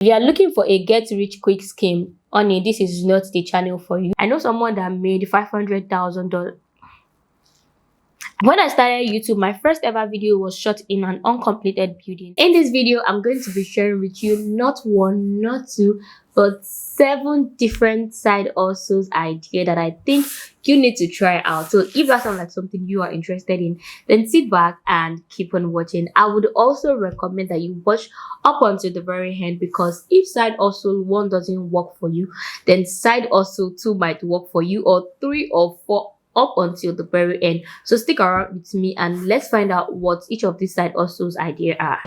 If you are looking for a get rich quick scheme, honey, this is not the channel for you. I know someone that made $500,000. When I started YouTube, my first ever video was shot in an uncompleted building. In this video, I'm going to be sharing with you not one, not two, but 7 different side hustles idea that I think you need to try out. So if that sounds like something you are interested in, then sit back and keep on watching. I would also recommend that you watch up until the very end, because if side hustle 1 doesn't work for you, then side hustle 2 might work for you, or 3 or 4 up until the very end. So stick around with me and let's find out what each of these side hustles idea are.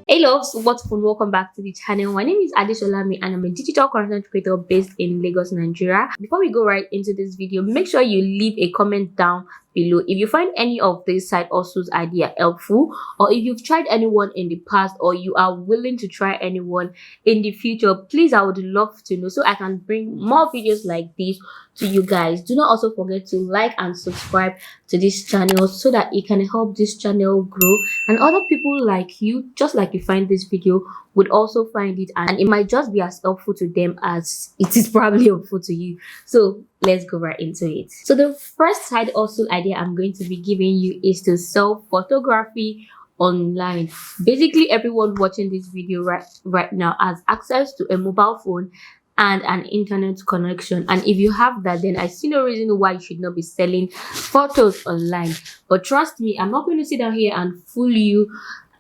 Hey loves, what's fun? Welcome back to the channel. My name is Adesolami and I'm a digital content creator based in Lagos, Nigeria. Before we go right into this video, make sure you leave a comment down below if you find any of these side hustles idea helpful, or if you've tried anyone in the past or you are willing to try anyone in the future. Please, I would love to know so I can bring more videos like this to you guys. Do not also forget to like and subscribe to this channel so that it can help this channel grow, and other people like you, just like you find this video, would also find it, and it might just be as helpful to them as it is probably helpful to you. So let's go right into it. So the first side hustle idea I'm going to be giving you is to sell photography online. Basically, everyone watching this video right now has access to a mobile phone and an internet connection, and if you have that, then I see no reason why you should not be selling photos online. But trust me, I'm not going to sit down here and fool you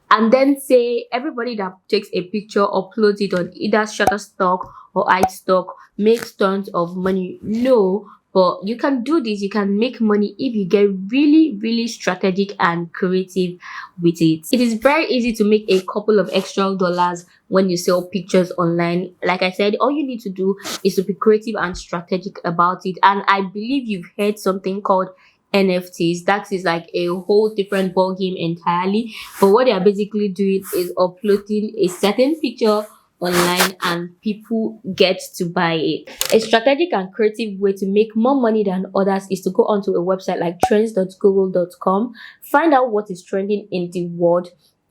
and then say everybody that takes a picture, uploads it on either Shutterstock or iStock makes tons of money. No, but you can do this. You can make money if you get really strategic and creative with it. It is very easy to make a couple of extra dollars when you sell pictures online. Like I said, all you need to do is to be creative and strategic about it. And I believe you've heard something called NFTs. That is like a whole different ball game entirely. But what they are basically doing is uploading a certain picture online and people get to buy it. A strategic and creative way to make more money than others is to go onto a website like trends.google.com, find out what is trending in the world,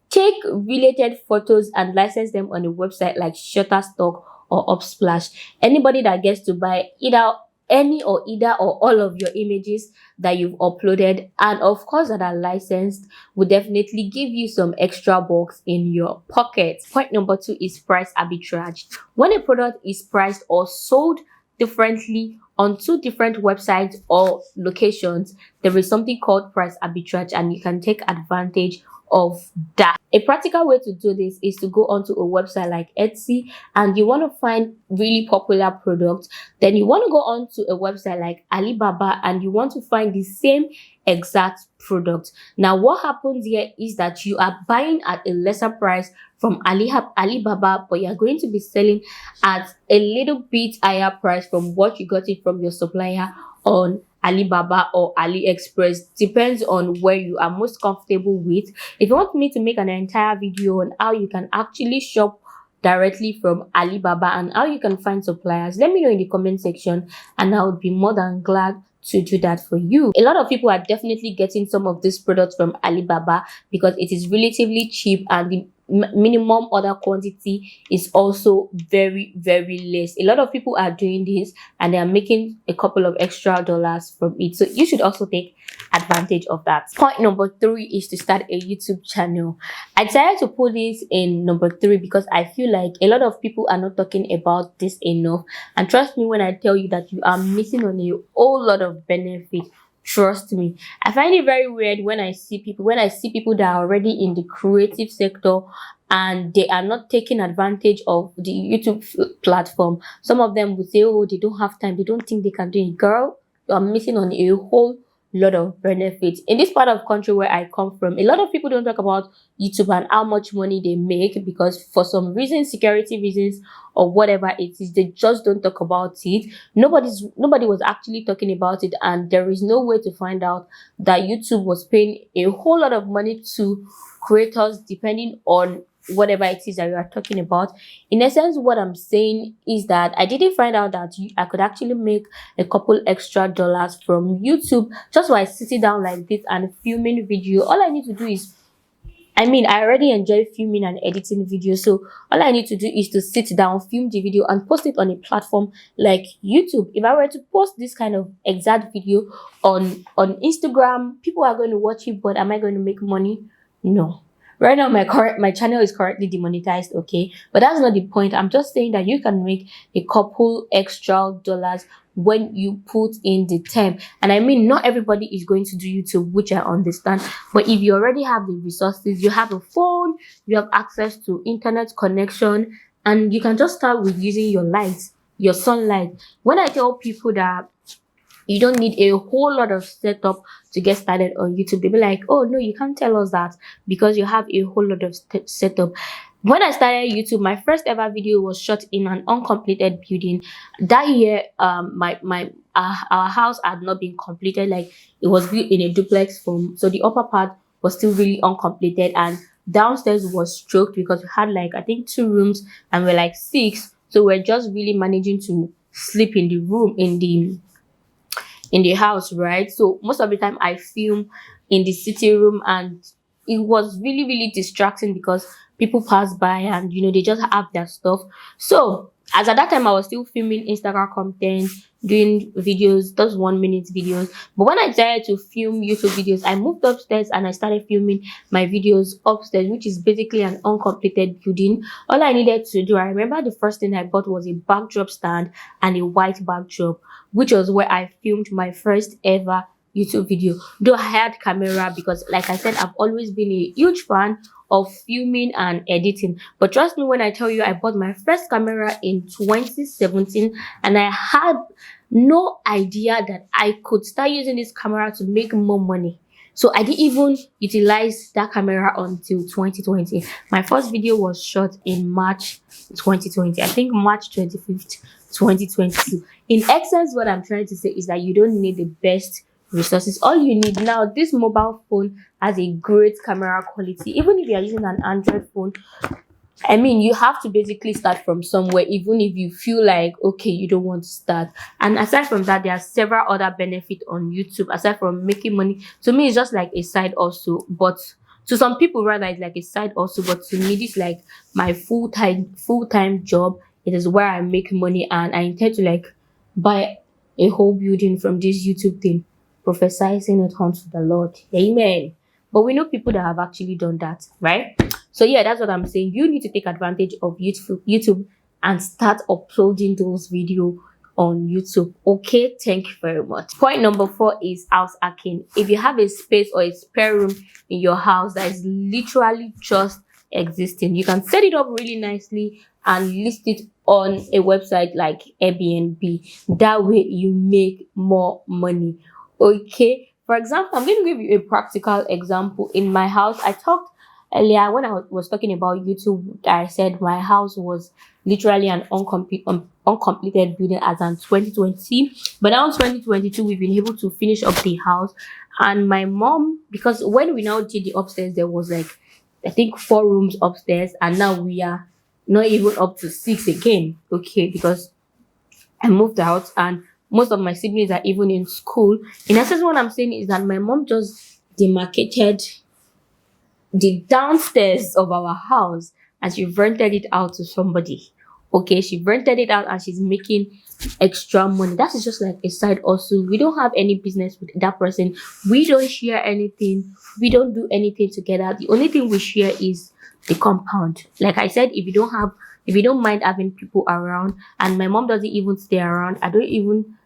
take related photos and license them on a website like Shutterstock or Upsplash. Anybody that gets to buy either or all of your images that you've uploaded, and of course that are licensed, will definitely give you some extra bucks in your pocket. Point number 2 is price arbitrage. When a product is priced or sold differently on 2 different websites or locations, there is something called price arbitrage, and you can take advantage of that. A practical way to do this is to go onto a website like Etsy and you want to find really popular products. Then you want to go onto a website like Alibaba and you want to find the same exact product. Now what happens here is that you are buying at a lesser price from Alibaba, but you're going to be selling at a little bit higher price from what you got it from your supplier on Alibaba or AliExpress. Depends on where you are most comfortable with. If you want me to make an entire video on how you can actually shop directly from Alibaba and how you can find suppliers, let me know in the comment section and I would be more than glad to do that for you. A lot of people are definitely getting some of these products from Alibaba because it is relatively cheap and the minimum order quantity is also very less. A lot of people are doing this and they are making a couple of extra dollars from it, so you should also take advantage of that. Point number 3 is to start a YouTube channel. I decided to put this in number 3 because I feel like a lot of people are not talking about this enough, and trust me when I tell you that you are missing on a whole lot of benefit. Trust me. I find it very weird when I see people that are already in the creative sector and they are not taking advantage of the YouTube platform. Some of them would say, oh, they don't have time, they don't think they can do it. Girl, you are missing on a whole lot of benefits. In this part of country where I come from, a lot of people don't talk about YouTube and how much money they make because for some reason, security reasons or whatever it is, they just don't talk about it. Nobody was actually talking about it, and there is no way to find out that YouTube was paying a whole lot of money to creators depending on whatever it is that you are talking about. In essence, what I'm saying is that I didn't find out that I could actually make a couple extra dollars from YouTube just by sitting down like this and filming video. All I need to do is I mean, I already enjoy filming and editing videos, so all I need to do is to sit down, film the video, and post it on a platform like YouTube. If I were to post this kind of exact video on Instagram, people are going to watch it, but am I going to make money? No. Right now, my channel is currently demonetized, okay, but that's not the point. I'm just saying that you can make a couple extra dollars when you put in the time. And I mean, not everybody is going to do YouTube, which I understand, but if you already have the resources, you have a phone, you have access to internet connection, and you can just start with using your lights, your sunlight. When I tell people that you don't need a whole lot of setup to get started on YouTube, they'll be like, oh no, you can't tell us that because you have a whole lot of setup. When I started YouTube, my first ever video was shot in an uncompleted building. That year, our house had not been completed. Like, it was built in a duplex form, so the upper part was still really uncompleted, and downstairs was stroked because we had, like, I think 2 rooms and we're like 6, so we're just really managing to sleep in the room in the house, right? So most of the time I film in the sitting room, and it was really distracting because people pass by and they just have their stuff. So as at that time I was still filming Instagram content, doing videos, those 1 minute videos. But when I decided to film YouTube videos, I moved upstairs and I started filming my videos upstairs, which is basically an uncompleted building. All I needed to do, I remember the first thing I bought was a backdrop stand and a white backdrop, which was where I filmed my first ever YouTube video. Though I had camera because, like I said, I've always been a huge fan of filming and editing. But trust me when I tell you, I bought my first camera in 2017 and I had no idea that I could start using this camera to make more money. So I didn't even utilize that camera until 2020. My first video was shot in March 2020. I think March 25th, 2022. In essence, what I'm trying to say is that you don't need the best resources. All you need now, this mobile phone has a great camera quality. Even if you are using an Android phone, I mean, you have to basically start from somewhere, even if you feel like, okay, you don't want to start. And aside from that, there are several other benefits on YouTube, aside from making money. To me, it's just like a side also, but to some people, rather, it's like a side also, but to me, it's like my full-time job. It is where I make money, and I intend to, like, buy a whole building from this YouTube thing, prophesizing it unto the Lord. Amen. But we know people that have actually done that, right? So yeah, that's what I'm saying. You need to take advantage of YouTube and start uploading those videos on YouTube. Okay, thank you very much. Point number 4 is house hacking. If you have a space or a spare room in your house that is literally just existing, you can set it up really nicely and list it on a website like Airbnb. That way you make more money. Okay, for example, I'm going to give you a practical example. In my house, I talked earlier when I was talking about YouTube, I said my house was literally an uncompleted building as in 2020. But now 2022, we've been able to finish up the house. And my mom, because when we now did the upstairs, there was like, I think 4 rooms upstairs. And now we are not even up to 6 again. Okay, because I moved out and most of my siblings are even in school. In essence, what I'm saying is that my mom just demarcated the downstairs of our house and she rented it out to somebody. Okay, she rented it out and she's making extra money. That is just like a side hustle. We don't have any business with that person. We don't share anything. We don't do anything together. The only thing we share is the compound. Like I said, if you don't mind having people around, and my mom doesn't even stay around.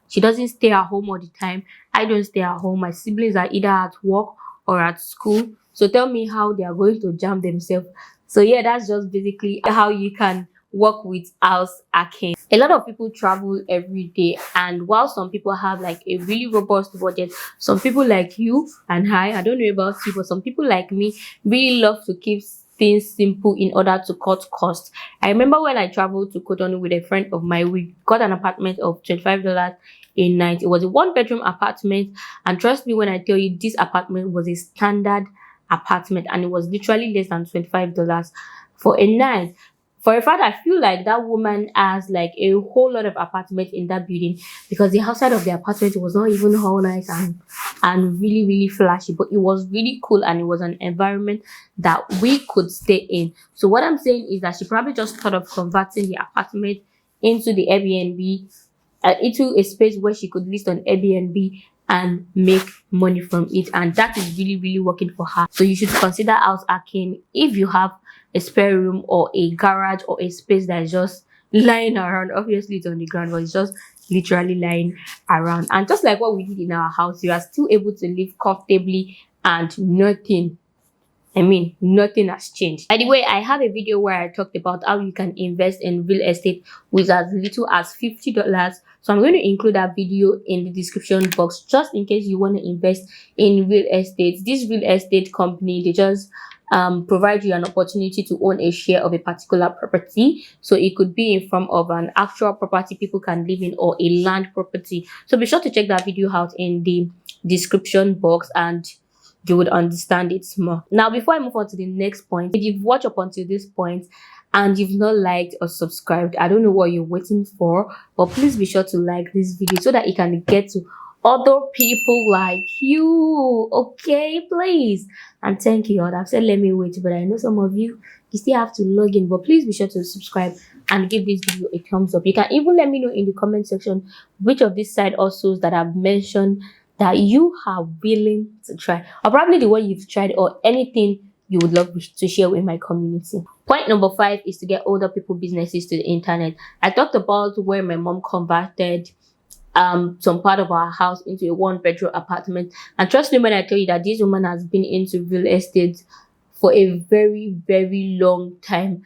She doesn't stay at home all the time. I don't stay at home. My siblings are either at work or at school. So tell me how they are going to jam themselves. So yeah, that's just basically how you can work with house hacking. A lot of people travel every day, and while some people have like a really robust budget, some people like you and I don't know about you, but some people like me really love to keep things simple in order to cut costs. I remember when I traveled to Cotonou with a friend of mine, we got an apartment of $25 a night. It was a 1-bedroom apartment, and trust me when I tell you, this apartment was a standard apartment and it was literally less than $25 for a night. For a fact, I feel like that woman has like a whole lot of apartments in that building, because the outside of the apartment was not even all nice and really, really flashy, but it was really cool and it was an environment that we could stay in. So what I'm saying is that she probably just thought of converting the apartment into the Airbnb, into a space where she could list on Airbnb and make money from it, and that is really, really working for her. So you should consider house hacking if you have a spare room or a garage or a space that is just lying around. Obviously it's on the ground, but it's just literally lying around. And just like what we did in our house, you are still able to live comfortably and nothing has changed. By the way, I have a video where I talked about how you can invest in real estate with as little as $50. So I'm going to include that video in the description box just in case you want to invest in real estate. This real estate company, they just provide you an opportunity to own a share of a particular property. So it could be in form of an actual property people can live in, or a land property. So be sure to check that video out in the description box and you would understand it more. Now, before I move on to the next point, if you've watched up until this point and you've not liked or subscribed, I don't know what you're waiting for, but please be sure to like this video so that it can get to other people like you. Okay, please. And thank you all. I've said let me wait, but I know some of you still have to log in, but please be sure to subscribe and give this video a thumbs up. You can even let me know in the comment section which of these side hustles that I've mentioned that you are willing to try, or probably the one you've tried, or anything you would love to share with my community. Point number 5 is to get older people businesses to the internet. I talked about where my mom converted some part of our house into a 1-bedroom apartment, and trust me when I tell you that this woman has been into real estate for a very, very long time.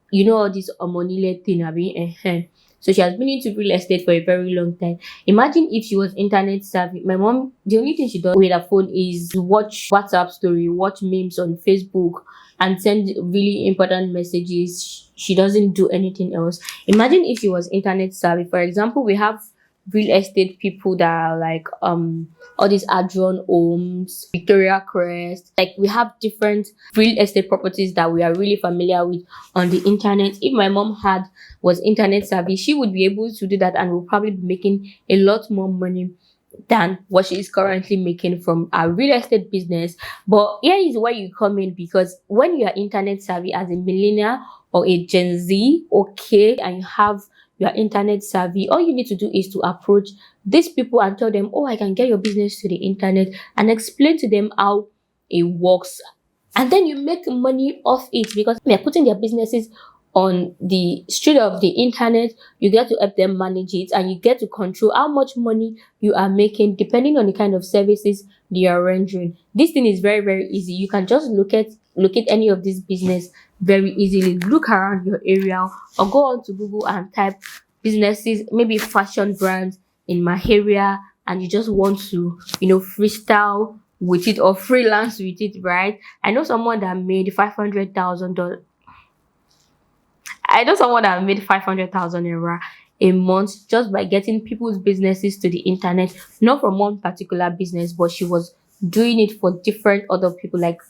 You know, all this omonile thing, so she has been into real estate for a very long time. Imagine if she was internet savvy. My mom, the only thing she does with her phone is watch WhatsApp story, watch memes on Facebook, and send really important messages. She doesn't do anything else. Imagine if she was internet savvy. For example, we have real estate people that are like all these Adron homes, Victoria Crest. Like, we have different real estate properties that we are really familiar with on the internet. If my mom was internet savvy, she would be able to do that and will probably be making a lot more money than what she is currently making from our real estate business. But here is where you come in, because when you are internet savvy as a millennial or a Gen Z, okay, and you have your internet savvy, all you need to do is to approach these people and tell them, oh, I can get your business to the internet, and explain to them how it works. And then you make money off it, because they're putting their businesses on the street of the internet. You get to help them manage it, and you get to control how much money you are making depending on the kind of services they are rendering. This thing is very, very easy. You can just look at any of this business very easily. Look around your area or go on to Google and type businesses, maybe fashion brands in my area, and you just want to, freestyle with it or freelance with it, right? I know someone that made $500,000. I know someone that made 500,000 naira a month just by getting people's businesses to the internet, not from one particular business, but she was doing it for different other people, like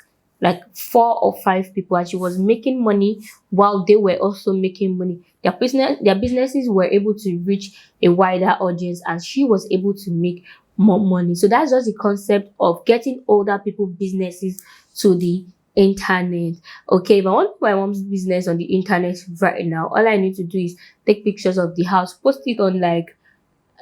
4 or 5 people, and she was making money while they were also making money. Their businesses were able to reach a wider audience, and she was able to make more money. So that's just the concept of getting older people businesses to the internet. Okay, if I want to put my mom's business on the internet right now, all I need to do is take pictures of the house, post it on like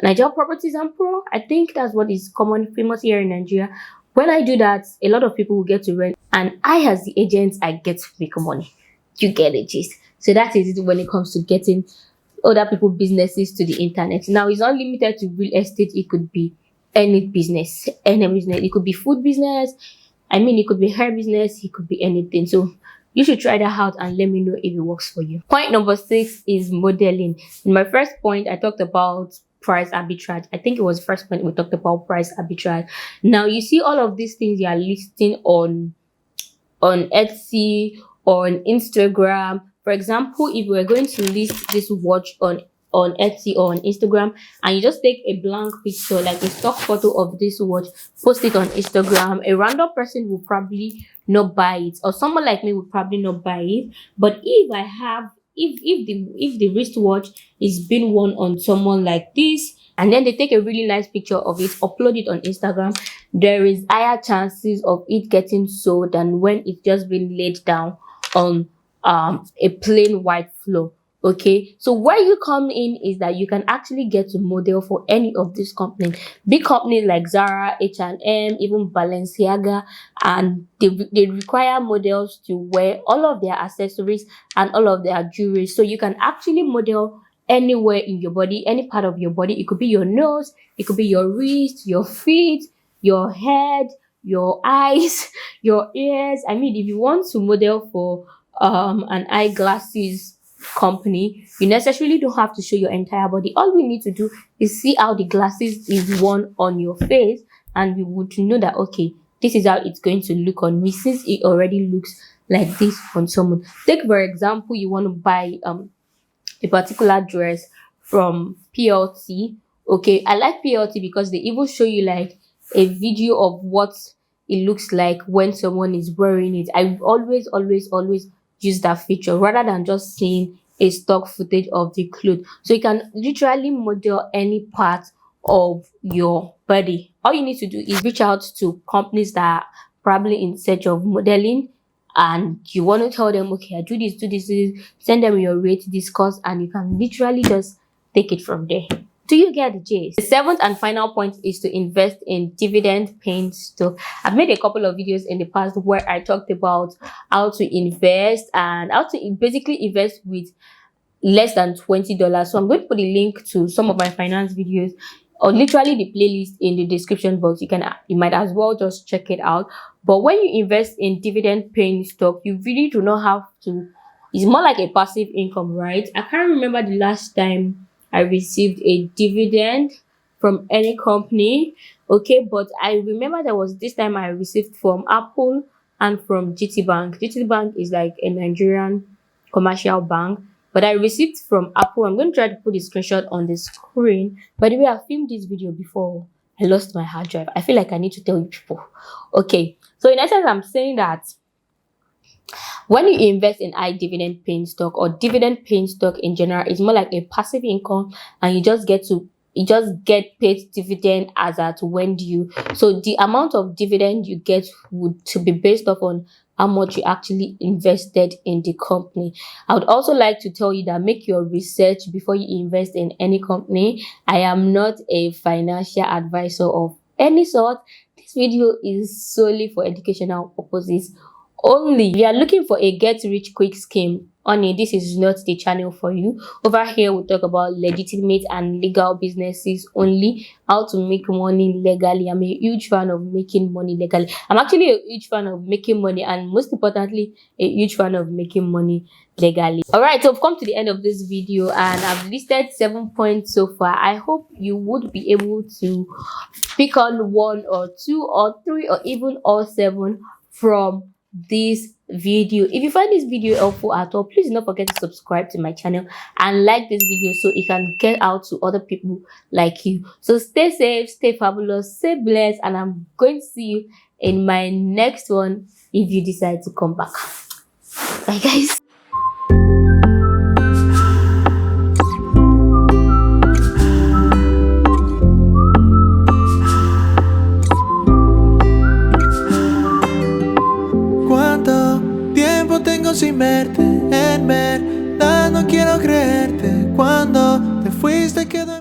Nigeria Properties and Pro. I think that's what is famous here in Nigeria. When I do that, a lot of people will get to rent, and I, as the agent, I get to make money. You get the gist. So that is it when it comes to getting other people businesses to the internet. Now, it's not limited to real estate. It could be any business, It could be food business. It could be hair business. It could be anything. So you should try that out and let me know if it works for you. Point number 6 is modeling. In my first point, I talked about price arbitrage. I think it was the first point we talked about price arbitrage. Now, you see all of these things you are listing on Etsy, on Instagram. For example, if we're going to list this watch on Etsy or on Instagram, and you just take a blank picture, like a stock photo of this watch, post it on Instagram, a random person will probably not buy it, or someone like me would probably not buy it. But if I have if the wristwatch is being worn on someone like this, and then they take a really nice picture of it, upload it on Instagram, there is higher chances of it getting sold than when it's just been laid down on a plain white floor. Okay, so where you come in is that you can actually get to model for any of these companies, big companies like Zara, H&M, even Balenciaga, and they require models to wear all of their accessories and all of their jewelry. So you can actually model anywhere in your body, any part of your body. It could be your nose, it could be your wrist, your feet, your head, your eyes, your ears. I mean, if you want to model for an eyeglasses company, you necessarily don't have to show your entire body. All we need to do is see how the glasses is worn on your face, and we would know that, okay, this is how it's going to look on me, since it already looks like this on someone. Take for example, you want to buy a particular dress from PLT. Okay, I like PLT because they even show you like a video of what it looks like when someone is wearing it. I always use that feature rather than just seeing a stock footage of the clothes. So you can literally model any part of your body. All you need to do is reach out to companies that are probably in search of modeling, and you want to tell them, okay, I do this, send them your rate, discuss, and you can literally just take it from there. Do you get the gist? The seventh and final point is to invest in dividend paying stock. I've made a couple of videos in the past where I talked about how to invest and how to basically invest with less than $20. So I'm going to put a link to some of my finance videos, or literally the playlist in the description box. You might as well just check it out. But when you invest in dividend paying stock, you really do not have to. It's more like a passive income, right? I can't remember the last time I received a dividend from any company. Okay, but I remember there was this time I received from Apple and from GT Bank. GT Bank is like a Nigerian commercial bank. But I received from Apple. I'm going to try to put the screenshot on the screen. By the way, I filmed this video before I lost my hard drive. I feel like I need to tell you people. Okay, so in essence, I'm saying that when you invest in high dividend paying stock or dividend paying stock in general, it's more like a passive income, and you just get paid dividend as at when due. So the amount of dividend you get would to be based off on how much you actually invested in the company. I would also like to tell you that make your research before you invest in any company. I am not a financial advisor of any sort. This video is solely for educational purposes only. If you are looking for a get rich quick scheme, honey, this is not the channel for you. Over here we talk about legitimate and legal businesses only, how to make money legally. I'm a huge fan of making money legally. I'm actually a huge fan of making money, and most importantly, a huge fan of making money legally. All right, so I've come to the end of this video, and I've listed 7 points so far. I hope you would be able to pick on 1 or 2 or 3 or even all 7 from this video. If you find this video helpful at all, please do not forget to subscribe to my channel and like this video so it can get out to other people like you. So stay safe, stay fabulous, stay blessed, and I'm going to see you in my next one if you decide to come back. Bye guys. Tengo sin verte, en verdad no quiero creerte. Cuando te fuiste quedó en